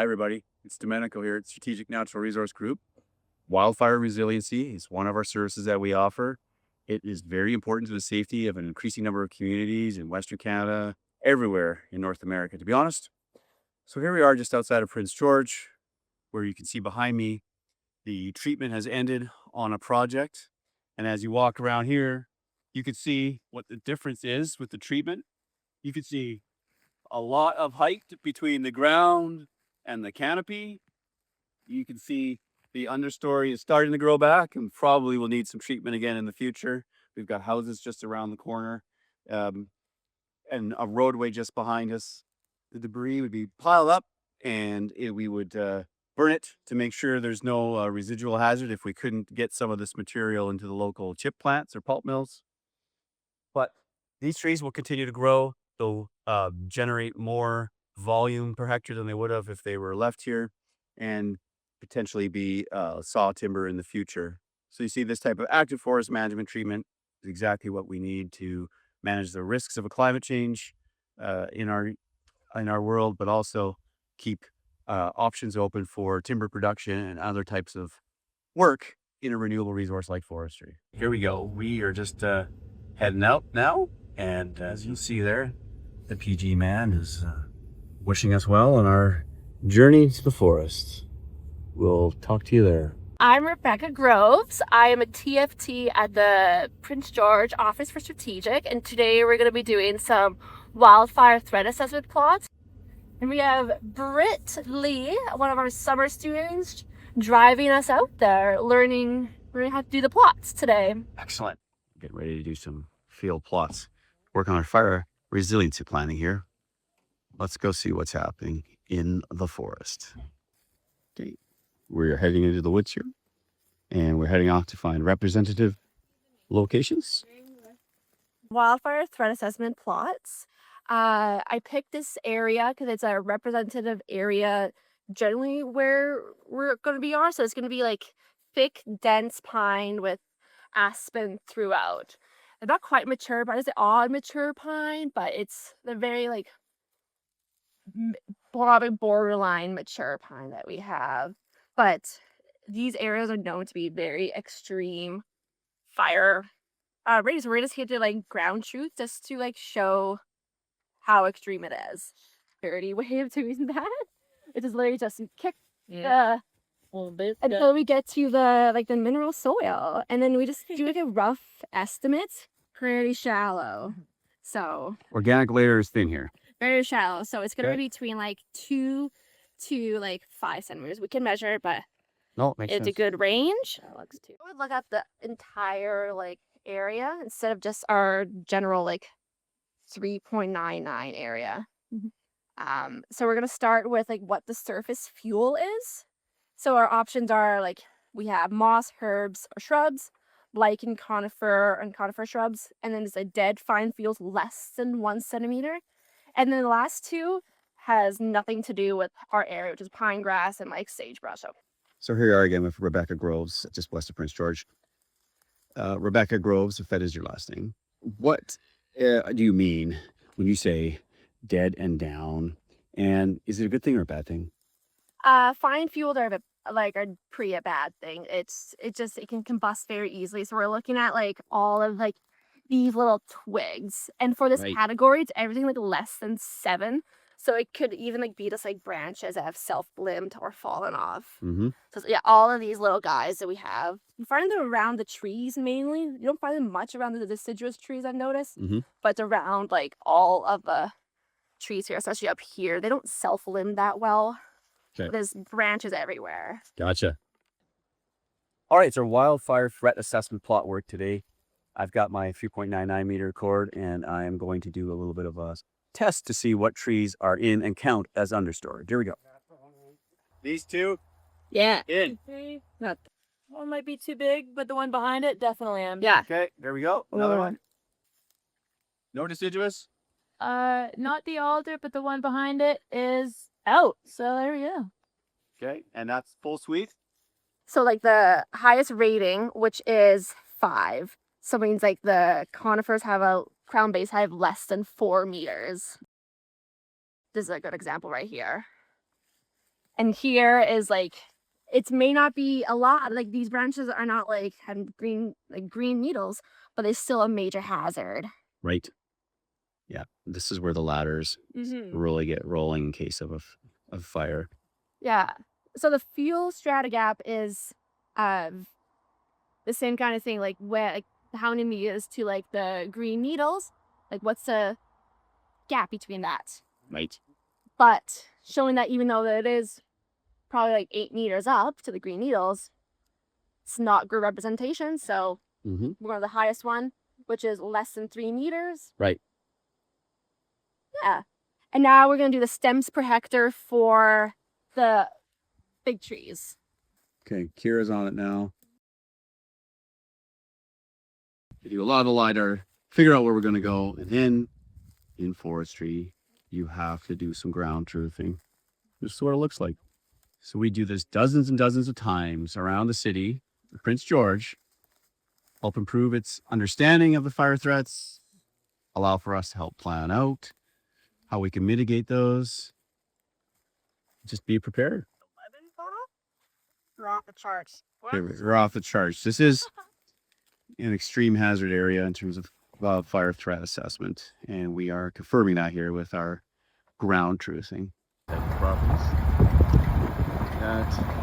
Hi, everybody. It's Domenico here at Strategic Natural Resource Group. Wildfire resiliency is one of our services that we offer. It is very important to the safety of an increasing number of communities in Western Canada, everywhere in North America, to be honest. So here we are just outside of Prince George, where you can see behind me, the treatment has ended on a project. And as you walk around here, you can see what the difference is with the treatment. You can see a lot of height between the ground and the canopy. You can see the understory is starting to grow back and probably will need some treatment again in the future. We've got houses just around the corner and a roadway just behind us. The debris would be piled up and we would burn it to make sure there's no residual hazard if we couldn't get some of this material into the local chip plants or pulp mills. But these trees will continue to grow. They'll generate more volume per hectare than they would have if they were left here, and potentially be saw timber in the future. So you see, this type of active forest management treatment is exactly what we need to manage the risks of a climate change in our world, but also keep options open for timber production and other types of work in a renewable resource like forestry. Here we go. We are just heading out now, and as you see there, the PG man is wishing us well on our journey to the forest. We'll talk to you there. I'm Rebecca Groves. I am a TFT at the Prince George Office for Strategic, and today we're going to be doing some wildfire threat assessment plots. And we have Britt Lee, one of our summer students, driving us out there, learning how to do the plots today. Excellent. Get ready to do some field plots. Work on our fire resiliency planning here. Let's go see what's happening in the forest. Okay. We're heading into the woods here, and we're heading off to find representative locations. Wildfire threat assessment plots. I picked this area because it's a representative area generally where we're going to be on. So it's going to be like thick, dense pine with aspen throughout. They're not quite mature, but it's an odd mature pine, but it's the very like borderline mature pine that we have. But these areas are known to be very extreme fire rates. We're just here to like ground truth, just to like show how extreme it is. Dirty way of doing that. It is literally just kick a little bit until we get to the mineral soil, and then we just do like a rough estimate. Pretty shallow, so Organic layer is thin here. very shallow. So it's gonna be between like 2 to like 5 centimeters. We can measure it, but No, it makes it's sense. a good range. I would look at the entire like area instead of just our general like 3.99 area. So we're gonna start with like what the surface fuel is. So our options are like we have moss, herbs, or shrubs, lichen, conifer, and conifer shrubs, and then there's a dead fine fuels less than 1 centimeter. And then the last two has nothing to do with our area, which is pine grass and like sagebrush. So here you are again with Rebecca Groves, just west of Prince George. Rebecca Groves, if that is your last name. What do you mean when you say dead and down? And is it a good thing or a bad thing? Fine fuels are pretty a bad thing. It can combust very easily. So we're looking at like all of like these little twigs, and for this category, it's everything like less than 7. So it could even like be just like branches that have self-limbed or fallen off. So yeah, all of these little guys that we have, you find them around the trees mainly. You don't find them much around the deciduous trees, I've noticed, but it's around like all of the trees here, especially up here. They don't self-limb that well. Okay. There's branches everywhere. Gotcha. All right, so wildfire threat assessment plot work today. I've got my 3.99 meter cord, and I am going to do a little bit of a test to see what trees are in and count as understory. Here we go. These two? Yeah. In. Not one might be too big, but the one behind it definitely am. Yeah. Okay, there we go. Another one. No deciduous? Not the alder, but the one behind it is out. So there we go. Okay, and that's full suite? So like the highest rating, which is 5. So it means like the conifers have a crown base height of less than 4 meters. This is a good example right here. And here is like, it may not be a lot, like these branches are not like having green needles, but it's still a major hazard. Right. Yeah. This is where the ladders really get rolling in case of a fire. Yeah. So the fuel strata gap is the same kind of thing, like where, like how many meters to like the green needles, like what's the gap between that? Right. But showing that even though it is probably like 8 meters up to the green needles, it's not good representation. So we're going to the highest one, which is less than 3 meters. Right. Yeah. And now we're going to do the stems per hectare for the big trees. Okay, Kira's on it now. We do a lot of LiDAR, figure out where we're going to go, and then in forestry, you have to do some ground truthing. This is what it looks like. So we do this dozens and dozens of times around the city, Prince George, help improve its understanding of the fire threats, allow for us to help plan out how we can mitigate those. Just be prepared. 11 total? We're off the charts. We're off the charts. This is an extreme hazard area in terms of wildfire threat assessment, and we are confirming that here with our ground truthing. That